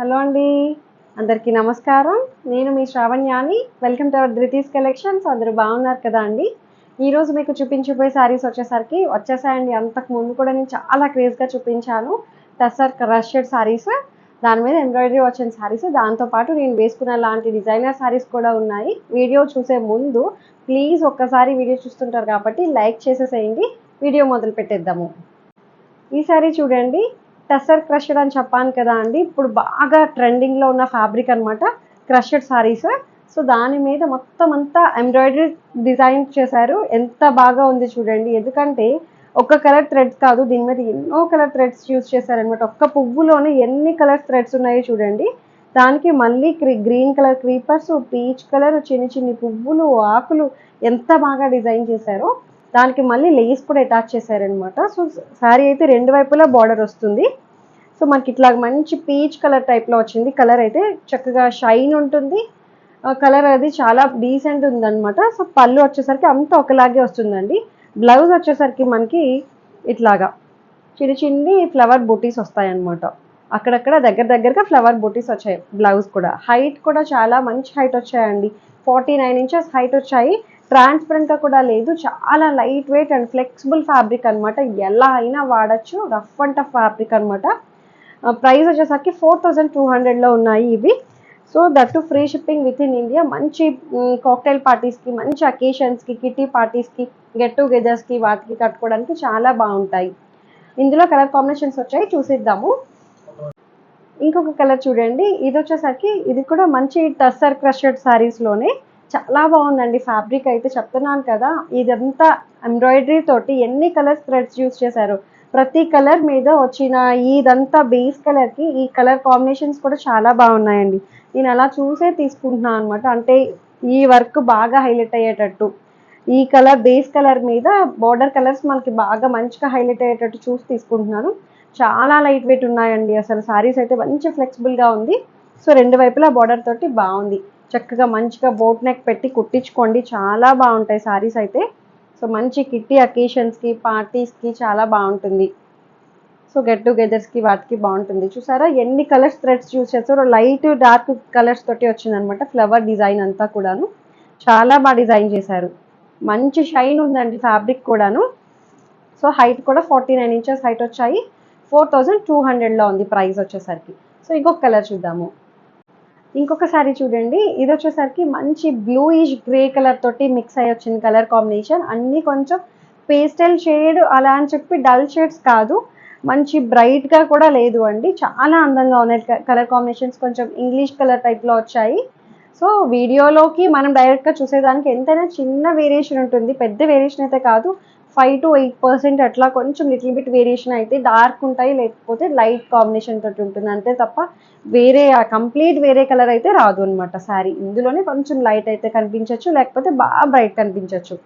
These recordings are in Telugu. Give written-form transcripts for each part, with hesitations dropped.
హలో అండి, అందరికీ నమస్కారం. నేను మీ శ్రావణ్యాని. Welcome to our Dhruti's collections. అందరూ బాగున్నారు కదా అండి. ఈరోజు మీకు చూపించబోయే శారీస్ వచ్చేసాయండి. అంతకు ముందు కూడా నేను చాలా క్రేజ్గా చూపించాను టసర్ క్రషెడ్ శారీస్, దాని మీద ఎంబ్రాయిడరీ వచ్చిన శారీస్, దాంతోపాటు నేను వేసుకున్న లాంటి డిజైనర్ శారీస్ కూడా ఉన్నాయి. వీడియో చూసే ముందు ప్లీజ్ ఒక్కసారి వీడియో చూస్తుంటారు కాబట్టి లైక్ చేసేసేయండి. వీడియో మొదలు పెట్టేద్దాము. ఈ శారీ చూడండి, టసర్ క్రషెడ్ అని చెప్పాను కదా అండి. ఇప్పుడు బాగా ట్రెండింగ్లో ఉన్న ఫ్యాబ్రిక్ అనమాట క్రషెడ్ శారీస్. సో దాని మీద మొత్తం అంతా ఎంబ్రాయిడరీ డిజైన్ చేశారు. ఎంత బాగా ఉంది చూడండి. ఎందుకంటే ఒక కలర్ థ్రెడ్స్ కాదు, దీని మీద ఎన్నో కలర్ థ్రెడ్స్ యూజ్ చేశారనమాట. ఒక్క పువ్వులోనే ఎన్ని కలర్ థ్రెడ్స్ ఉన్నాయో చూడండి. దానికి మళ్ళీ green colour creepers, peach colour, చిన్ని చిన్ని పువ్వులు, ఆకులు ఎంత బాగా డిజైన్ చేశారో. దానికి మళ్ళీ లేస్ కూడా అటాచ్ చేశారనమాట. సో శారీ అయితే రెండు వైపులా బార్డర్ వస్తుంది. సో మనకి ఇట్లా మంచి పీచ్ కలర్ టైప్లో వచ్చింది. కలర్ అయితే చక్కగా షైన్ ఉంటుంది. కలర్ అది చాలా డీసెంట్ ఉందన్నమాట. సో పళ్ళు వచ్చేసరికి అంతా ఒకలాగే వస్తుందండి. బ్లౌజ్ వచ్చేసరికి మనకి ఇట్లాగా చిన్న చిన్ని ఫ్లవర్ బూటీస్ వస్తాయన్నమాట. అక్కడక్కడ దగ్గరగా ఫ్లవర్ బూటీస్ వచ్చాయి. బ్లౌజ్ కూడా హైట్ కూడా చాలా మంచి హైట్ వచ్చాయండి. 49 inches హైట్ వచ్చాయి. ట్రాన్స్పరెంట్గా కూడా లేదు. చాలా light weight and flexible fabric అనమాట. ఎలా అయినా వాడచ్చు. రఫ్ అండ్ టఫ్ ఫ్యాబ్రిక్ అనమాట. ప్రైస్ వచ్చేసరికి 4200లో ఉన్నాయి ఇవి. So that free shipping with in India. మంచి కాక్టైల్ పార్టీస్కి, మంచి అకేషన్స్కి, కిటీ పార్టీస్కి, గెట్ టుగెదర్స్కి వాటికి కట్టుకోవడానికి చాలా బాగుంటాయి. ఇందులో కలర్ కాంబినేషన్స్ వచ్చాయి, చూసిద్దాము. ఇంకొక కలర్ చూడండి, ఇది వచ్చేసరికి ఇది కూడా మంచి టస్సర్ క్రషెడ్ శారీస్లోనే చాలా బాగుందండి. ఫ్యాబ్రిక్ అయితే చెప్తున్నాను కదా, ఇదంతా ఎంబ్రాయిడరీ తోటి ఎన్ని కలర్స్ థ్రెడ్స్ యూజ్ చేశారు. ప్రతి కలర్ మీద వచ్చిన ఇదంతా బేస్ కలర్కి ఈ కలర్ కాంబినేషన్స్ కూడా చాలా బాగున్నాయండి. నేను అలా చూసే తీసుకుంటున్నాను అనమాట. అంటే ఈ వర్క్ బాగా హైలైట్ అయ్యేటట్టు, ఈ కలర్ బేస్ కలర్ మీద బార్డర్ కలర్స్ మనకి బాగా మంచిగా హైలైట్ అయ్యేటట్టు చూసి తీసుకుంటున్నాను. చాలా లైట్ వెయిట్ ఉన్నాయండి. అసలు శారీస్ అయితే మంచి ఫ్లెక్సిబుల్గా ఉంది. సో రెండు వైపులా బార్డర్ తోటి బాగుంది. చక్కగా మంచిగా బోట్ నెక్ పెట్టి కుట్టించుకోండి, చాలా బాగుంటాయి శారీస్ అయితే. సో మంచి కిట్టి అకేషన్స్కి, పార్టీస్కి చాలా బాగుంటుంది. సో గెట్ టుగెదర్స్కి వాటికి బాగుంటుంది. చూసారా ఎన్ని కలర్స్ థ్రెడ్స్ యూజ్ చేస్తారో. లైట్ డార్క్ కలర్స్ తోటి వచ్చిందనమాట. ఫ్లవర్ డిజైన్ అంతా కూడాను చాలా బాగా డిజైన్ చేశారు. మంచి షైన్ ఉందండి ఫ్యాబ్రిక్ కూడాను. సో హైట్ కూడా 49 inches హైట్ వచ్చాయి. 4200లో ఉంది ప్రైస్ వచ్చేసరికి. సో ఇంకొక కలర్ చూద్దాము. ఇంకొక శారీ చూడండి, ఇది వచ్చేసరికి మంచి బ్లూయిష్ గ్రే కలర్ తోటి మిక్స్ అయ్యి వచ్చింది కలర్ కాంబినేషన్. అన్నీ కొంచెం పేస్టల్ షేడ్ అలా అని చెప్పి డల్ షేడ్స్ కాదు, మంచి బ్రైట్గా కూడా లేదు అండి. చాలా అందంగా ఉన్నాయి కలర్ కాంబినేషన్స్. కొంచెం ఇంగ్లీష్ కలర్ టైప్లో వచ్చాయి. సో వీడియోలోకి మనం డైరెక్ట్గా చూసేదానికి ఎంతైనా చిన్న వేరియేషన్ ఉంటుంది, పెద్ద వేరియేషన్ అయితే కాదు. 5 to 8% అట్లా కొంచెం లిటిల్ బిట్ వేరియేషన్ అయితే డార్క్ ఉంటాయి, లేకపోతే లైట్ కాంబినేషన్ తోటి ఉంటుంది అంతే తప్ప వేరే కంప్లీట్ వేరే కలర్ అయితే రాదు అనమాట. శారీ ఇందులోనే కొంచెం లైట్ అయితే కనిపించవచ్చు, లేకపోతే బాగా బ్రైట్ కనిపించవచ్చు.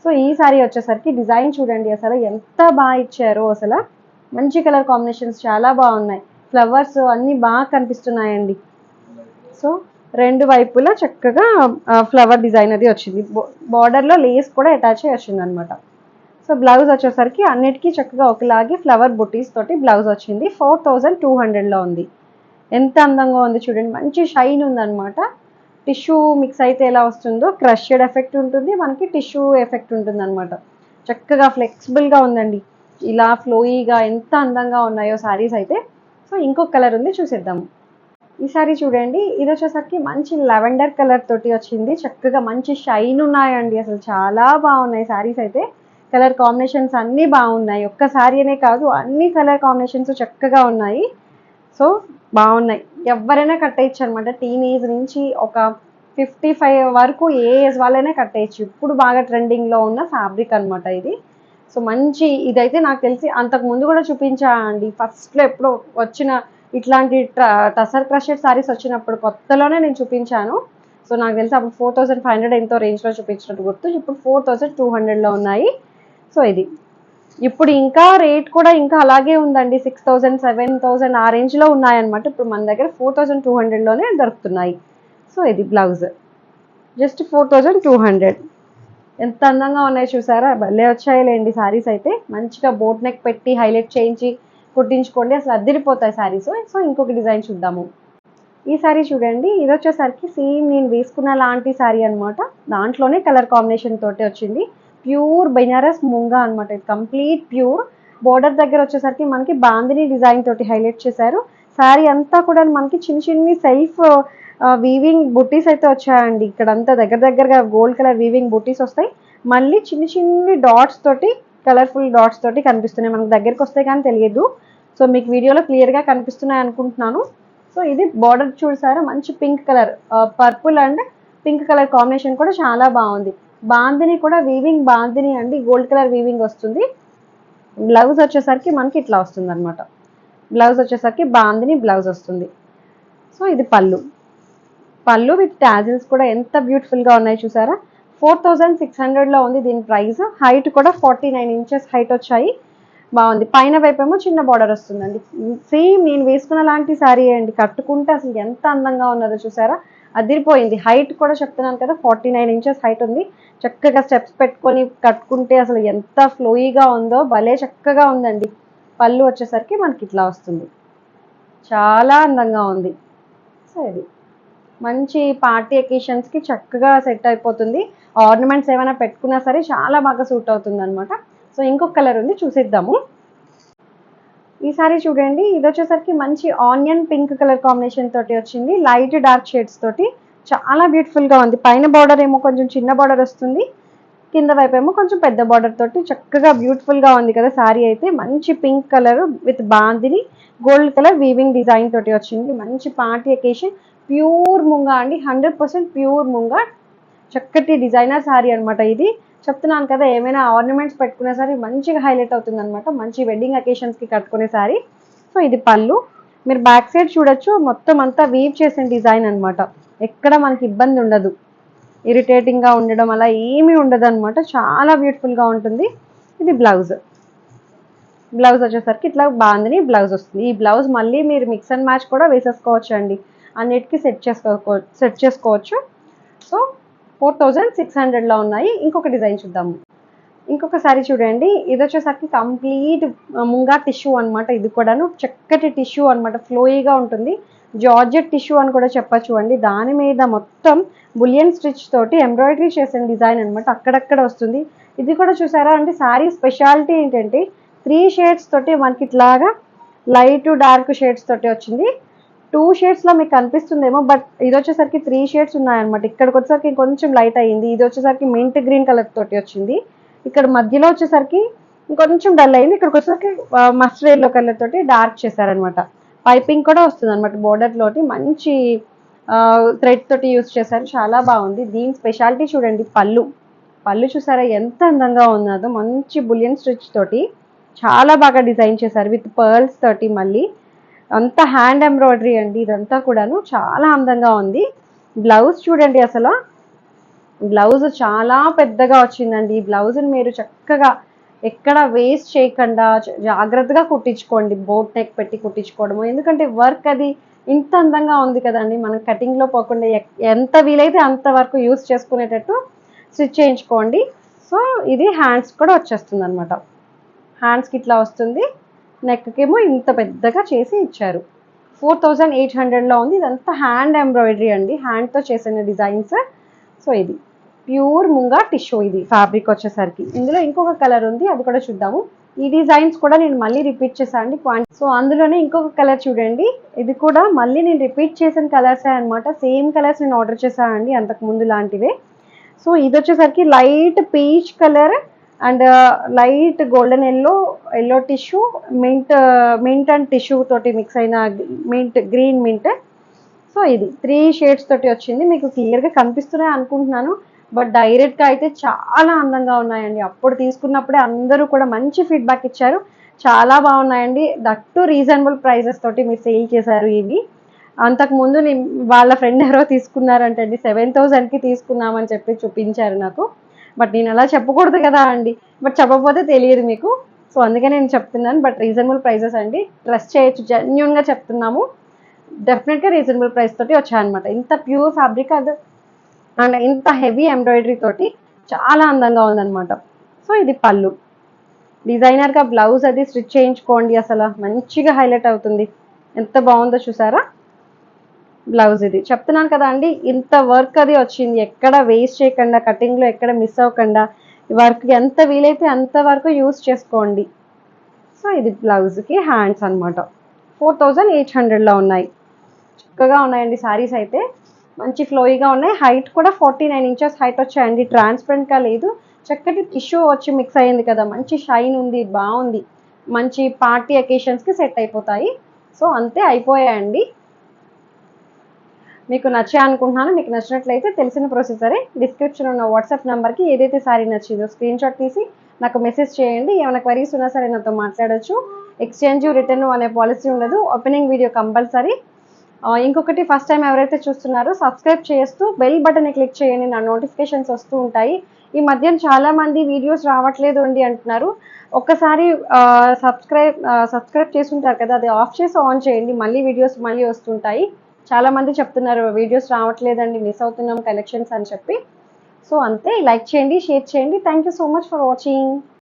సో ఈ శారీ వచ్చేసరికి డిజైన్ చూడండి, అసలు ఎంత బాగా ఇచ్చారో. అసలు మంచి కలర్ కాంబినేషన్స్ చాలా బాగున్నాయి. ఫ్లవర్స్ అన్నీ బాగా కనిపిస్తున్నాయండి. సో రెండు వైపులా చక్కగా ఫ్లవర్ డిజైన్ అది వచ్చింది. బార్డర్లో లేస్ కూడా అటాచ్ అయ్యి వచ్చింది అనమాట. సో బ్లౌజ్ వచ్చేసరికి అన్నిటికీ చక్కగా ఒకలాగే ఫ్లవర్ బుటీస్ తోటి బ్లౌజ్ వచ్చింది. 4200లో ఉంది. ఎంత అందంగా ఉంది చూడండి. మంచి షైన్ ఉందన్నమాట. టిష్యూ మిక్స్ అయితే ఎలా వస్తుందో క్రషెడ్ ఎఫెక్ట్ ఉంటుంది, మనకి టిష్యూ ఎఫెక్ట్ ఉంటుంది అనమాట. చక్కగా ఫ్లెక్సిబుల్గా ఉందండి. ఇలా ఫ్లోయీగా ఎంత అందంగా ఉన్నాయో శారీస్ అయితే. సో ఇంకొక కలర్ ఉంది, చూసేద్దాము. ఈ శారీ చూడండి, ఇది వచ్చేసరికి మంచి లెవెండర్ కలర్ తోటి వచ్చింది. చక్కగా మంచి షైన్ ఉన్నాయండి. అసలు చాలా బాగున్నాయి శారీస్ అయితే. కలర్ కాంబినేషన్స్ అన్నీ బాగున్నాయి. ఒక్క శారీ అనే కాదు, అన్ని కలర్ కాంబినేషన్స్ చక్కగా ఉన్నాయి. సో బాగున్నాయి. ఎవరైనా కట్టేయచ్చు అనమాట. టీనేజ్ నుంచి ఒక 55 వరకు ఏ ఏజ్ వాళ్ళైనా కట్టేయచ్చు. ఇప్పుడు బాగా ట్రెండింగ్లో ఉన్న ఫ్యాబ్రిక్ అనమాట ఇది. సో మంచి ఇదైతే నాకు తెలిసి అంతకు ముందు కూడా చూపించా అండి. ఫస్ట్లో ఎప్పుడో వచ్చిన ఇట్లాంటి టసర్ క్రషెడ్ శారీస్ వచ్చినప్పుడు కొత్తలోనే నేను చూపించాను. సో నాకు తెలిసి అప్పుడు 4500 ఎంతో రేంజ్లో చూపించినట్టు గుర్తు. ఇప్పుడు 4200లో ఉన్నాయి. సో ఇది ఇప్పుడు ఇంకా రేట్ కూడా ఇంకా అలాగే ఉందండి. 6000, 7000 ఆ రేంజ్లో ఉన్నాయన్నమాట. ఇప్పుడు మన దగ్గర 4200లోనే దొరుకుతున్నాయి. సో ఇది బ్లౌజ్ జస్ట్ 4200. ఎంత అందంగా ఉన్నాయి చూసారా. భలే వచ్చాయిలేండి శారీస్ అయితే. మంచిగా బోట్ నెక్ పెట్టి హైలైట్ చేయించి కుట్టించుకోండి, అసలు అద్దరిపోతాయి శారీస్. సో ఇంకొక డిజైన్ చూద్దాము. ఈ సారీ చూడండి, ఇది వచ్చేసరికి సేమ్ నేను వేసుకున్న లాంటి సారీ అనమాట. దాంట్లోనే కలర్ కాంబినేషన్ తోటి వచ్చింది. ప్యూర్ బెనారస్ ముంగా అనమాట, ఇది కంప్లీట్ ప్యూర్. బోర్డర్ దగ్గర వచ్చేసరికి మనకి బాందిని డిజైన్ తోటి హైలైట్ చేశారు. సారీ అంతా కూడా మనకి చిన్న చిన్ని సెల్ఫ్ వీవింగ్ బుట్టీస్ అయితే వచ్చాయండి. ఇక్కడ అంతా దగ్గర దగ్గరగా గోల్డ్ కలర్ వీవింగ్ బుట్టీస్ వస్తాయి. మళ్ళీ చిన్ని చిన్ని డాట్స్ తోటి, కలర్ఫుల్ డాట్స్ తోటి కనిపిస్తున్నాయి. మనకు దగ్గరికి వస్తే కానీ తెలియదు. సో మీకు వీడియోలో క్లియర్గా కనిపిస్తున్నాయి అనుకుంటున్నాను. సో ఇది బార్డర్ చూసారా, మంచి pink colour, purple and pink colour combination కూడా చాలా బాగుంది. బాందిని కూడా వీవింగ్ బాందిని అండి, గోల్డ్ కలర్ వీవింగ్ వస్తుంది. బ్లౌజ్ వచ్చేసరికి మనకి ఇట్లా వస్తుంది అనమాట. బ్లౌజ్ వచ్చేసరికి బాందిని బ్లౌజ్ వస్తుంది. సో ఇది పళ్ళు విత్ టాజిల్స్ కూడా ఎంత బ్యూటిఫుల్గా ఉన్నాయి చూసారా. 4600లో ఉంది దీని ప్రైస్. హైట్ కూడా 49 ఇంచెస్ హైట్ వచ్చాయి. బాగుంది. పైన వైపేమో చిన్న బార్డర్ వస్తుందండి. సేమ్ నేను వేసుకున్న లాంటి శారీ అండి. కట్టుకుంటే అసలు ఎంత అందంగా ఉన్నదో చూసారా, అదిరిపోయింది. హైట్ కూడా చెప్తున్నాను కదా, 49 ఇంచెస్ హైట్ ఉంది. చక్కగా స్టెప్స్ పెట్టుకొని కట్టుకుంటే అసలు ఎంత ఫ్లోయిగా ఉందో, భలే చక్కగా ఉందండి. పళ్ళు వచ్చేసరికి మనకి ఇట్లా వస్తుంది, చాలా అందంగా ఉంది. సో ఇది మంచి పార్టీ అకేషన్స్కి చక్కగా సెట్ అయిపోతుంది. ఆర్నమెంట్స్ ఏమైనా పెట్టుకున్నా సరే చాలా బాగా సూట్ అవుతుంది అనమాట. సో ఇంకొక కలర్ ఉంది, చూసేద్దాము. ఈ సారీ చూడండి, ఇది వచ్చేసరికి మంచి ఆనియన్ పింక్ కలర్ కాంబినేషన్ తోటి వచ్చింది. లైట్ డార్క్ షేడ్స్ తోటి చాలా బ్యూటిఫుల్గా ఉంది. పైన బార్డర్ ఏమో కొంచెం చిన్న బార్డర్ వస్తుంది, కింద వైపు ఏమో కొంచెం పెద్ద బార్డర్ తోటి చక్కగా బ్యూటిఫుల్గా ఉంది కదా సారీ అయితే. మంచి pink colour with bandhani gold colour weaving design తోటి వచ్చింది. మంచి పార్టీ అకేషన్. ప్యూర్ ముంగా అండి, 100% ప్యూర్ ముంగా. చక్కటి డిజైనర్ సారీ అనమాట ఇది. చెప్తున్నాను కదా, ఏమైనా ఆర్నమెంట్స్ పెట్టుకునే సారీ మంచిగా హైలైట్ అవుతుంది అనమాట. మంచి వెడ్డింగ్ అకేషన్స్కి కట్టుకునే సారీ. సో ఇది పళ్ళు. మీరు బ్యాక్ సైడ్ చూడొచ్చు, మొత్తం అంతా వీవ్ చేసిన డిజైన్ అనమాట. ఎక్కడ మనకి ఇబ్బంది ఉండదు, ఇరిటేటింగ్గా ఉండడం అలా ఏమీ ఉండదు అనమాట. చాలా బ్యూటిఫుల్గా ఉంటుంది. ఇది బ్లౌజ్. బ్లౌజ్ వచ్చేసరికి ఇట్లా బాందిని బ్లౌజ్ వస్తుంది. ఈ బ్లౌజ్ మళ్ళీ మీరు మిక్స్ అండ్ మ్యాచ్ కూడా వేసేసుకోవచ్చు అండి, అన్నిటికీ సెట్ చేసుకోవచ్చు. సో 4600లో ఉన్నాయి. ఇంకొక డిజైన్ చూద్దాము. ఇంకొక సారీ చూడండి, ఇది వచ్చేసరికి కంప్లీట్ ముంగా టిష్యూ అనమాట. ఇది కూడాను చక్కటి టిష్యూ అనమాట, ఫ్లోయిగా ఉంటుంది. జార్జెట్ టిష్యూ అని కూడా చెప్పచ్చు అండి. దాని మీద మొత్తం బులియన్ స్టిచ్ తోటి ఎంబ్రాయిడరీ చేసిన డిజైన్ అనమాట, అక్కడక్కడ వస్తుంది. ఇది కూడా చూసారా అంటే శారీ స్పెషాలిటీ ఏంటంటే 3 షేడ్స్ తోటి మనకి ఇట్లాగా లైట్ డార్క్ షేడ్స్ తోటి వచ్చింది. 2 షేడ్స్లో మీకు కనిపిస్తుందేమో, బట్ ఇది వచ్చేసరికి 3 షేడ్స్ ఉన్నాయన్నమాట. ఇక్కడికి వచ్చేసరికి కొంచెం లైట్ అయ్యింది. ఇది వచ్చేసరికి మింట్ గ్రీన్ కలర్ తోటి వచ్చింది. ఇక్కడ మధ్యలో వచ్చేసరికి ఇంకొంచెం డల్ అయింది. ఇక్కడికి వచ్చేసరికి మస్టర్డ్ ఎల్లో కలర్ తోటి డార్క్ చేశారనమాట. పైపింగ్ కూడా వస్తుంది అనమాట బోర్డర్లోటి. మంచి థ్రెడ్ తోటి యూస్ చేశారు, చాలా బాగుంది. దీని స్పెషాలిటీ చూడండి, పళ్ళు చూసారా ఎంత అందంగా ఉన్నదో. మంచి బులియన్ స్టిచ్ తోటి చాలా బాగా డిజైన్ చేశారు, విత్ పర్ల్స్ తోటి. మళ్ళీ అంతా హ్యాండ్ ఎంబ్రాయిడరీ అండి, ఇదంతా కూడాను చాలా అందంగా ఉంది. బ్లౌజ్ చూడండి, అసలు బ్లౌజ్ చాలా పెద్దగా వచ్చిందండి. ఈ బ్లౌజ్ని మీరు చక్కగా ఎక్కడ వేస్ట్ చేయకుండా జాగ్రత్తగా కుట్టించుకోండి, బోట్ నెక్ పెట్టి కుట్టించుకోవడము. ఎందుకంటే వర్క్ అది ఇంత అందంగా ఉంది కదండి, మనం కటింగ్లో పోకుండా ఎంత వీలైతే అంత వరకు యూస్ చేసుకునేటట్టు స్టిచ్ చేయించుకోండి. సో ఇది హ్యాండ్స్ కూడా వచ్చేస్తుంది అనమాట. హ్యాండ్స్కి ఇట్లా వస్తుంది, నెక్కేమో ఇంత పెద్దగా చేసి ఇచ్చారు. 4800లో ఉంది. ఇదంతా హ్యాండ్ ఎంబ్రాయిడరీ అండి, హ్యాండ్తో చేసిన డిజైన్స్. సో ఇది ప్యూర్ ముంగా టిష్యూ. ఇది ఫ్యాబ్రిక్ వచ్చేసరికి ఇందులో ఇంకొక కలర్ ఉంది, అది కూడా చూద్దాము. ఈ డిజైన్స్ కూడా నేను మళ్ళీ రిపీట్ చేశాను అండి క్వాంటిటీ. సో అందులోనే ఇంకొక కలర్ చూడండి, ఇది కూడా మళ్ళీ నేను రిపీట్ చేసిన కలర్సే అనమాట. సేమ్ కలర్స్ నేను ఆర్డర్ చేశాను అండి అంతకు ముందు లాంటివే. సో ఇది వచ్చేసరికి light peach colour and light golden yellow tissue, mint and tissue తోటి మిక్స్ అయిన గ్రీన్ మింట్. సో ఇది 3 షేడ్స్ తోటి వచ్చింది. మీకు క్లియర్గా కనిపిస్తున్నాయి అనుకుంటున్నాను, బట్ డైరెక్ట్గా అయితే చాలా అందంగా ఉన్నాయండి. అప్పుడు తీసుకున్నప్పుడే అందరూ కూడా మంచి ఫీడ్బ్యాక్ ఇచ్చారు, చాలా బాగున్నాయండి. దట్టు రీజనబుల్ ప్రైజెస్ తోటి మీరు సేల్ చేశారు ఇవి. అంతకుముందు వాళ్ళ ఫ్రెండ్ ఎవరో తీసుకున్నారంటే అండి, 7000కి తీసుకున్నామని చెప్పి చూపించారు నాకు. బట్ నేను అలా చెప్పకూడదు కదా అండి, బట్ చెప్పకపోతే తెలియదు మీకు. సో అందుకే నేను చెప్తున్నాను. బట్ రీజనబుల్ ప్రైజెస్ అండి, ట్రస్ట్ చేయొచ్చు, జెన్యున్గా చెప్తున్నాము. డెఫినెట్గా రీజనబుల్ ప్రైస్ తోటి వచ్చాయన్నమాట. ఇంత ప్యూర్ ఫ్యాబ్రిక్ అది అండ్ ఇంత హెవీ ఎంబ్రాయిడరీ తోటి చాలా అందంగా ఉందన్నమాట. సో ఇది పళ్ళు. డిజైనర్గా బ్లౌజ్ అది స్టిచ్ చేయించుకోండి, అసలు మంచిగా హైలైట్ అవుతుంది. ఎంత బాగుందో చూసారా. బ్లౌజ్ ఇది చెప్తున్నాను కదా అండి, ఇంత వర్క్ అది వచ్చింది, ఎక్కడ వేస్ట్ చేయకుండా, కటింగ్లో ఎక్కడ మిస్ అవ్వకుండా, వర్క్ ఎంత వీలైతే అంత వరకు యూస్ చేసుకోండి. సో ఇది బ్లౌజ్కి హ్యాండ్స్ అనమాట. 4800లో ఉన్నాయి. చక్కగా ఉన్నాయండి శారీస్ అయితే, మంచి ఫ్లోయిగా ఉన్నాయి. హైట్ కూడా 49 ఇంచెస్ హైట్ వచ్చాయండి. ట్రాన్స్పరెంట్గా లేదు, చక్కటి టిష్యూ వచ్చి మిక్స్ అయ్యింది కదా, మంచి షైన్ ఉంది, బాగుంది. మంచి పార్టీ అకేషన్స్కి సెట్ అయిపోతాయి. సో అంతే, అయిపోయాయండి. మీకు నచ్చా అనుకుంటున్నాను. మీకు నచ్చినట్లయితే తెలిసిన ప్రొసీజరే, డిస్క్రిప్షన్ ఉన్న వాట్సాప్ నెంబర్కి ఏదైతే శారీ నచ్చిందో స్క్రీన్ షాట్ తీసి నాకు మెసేజ్ చేయండి. ఏమైనా క్వరీస్ ఉన్నా సరే నాతో మాట్లాడొచ్చు. ఎక్స్చేంజ్ రిటర్న్ అనే పాలసీ ఉండదు. Opening video compulsory. ఇంకొకటి, ఫస్ట్ టైం ఎవరైతే చూస్తున్నారో సబ్స్క్రైబ్ చేస్తూ బెల్ బటన్ని క్లిక్ చేయండి, నా నోటిఫికేషన్స్ వస్తూ ఉంటాయి. ఈ మధ్యన చాలామంది వీడియోస్ రావట్లేదు అండి అంటున్నారు. ఒక్కసారి సబ్స్క్రైబ్ చేసి ఉంటారు కదా, అది ఆఫ్ చేసి ఆన్ చేయండి, మళ్ళీ వీడియోస్ మళ్ళీ వస్తుంటాయి. చాలామంది చెప్తున్నారు వీడియోస్ రావట్లేదండి, మిస్ అవుతున్నాం కలెక్షన్స్ అని చెప్పి. సో అంతే, లైక్ చేయండి, షేర్ చేయండి. Thank you so much for watching.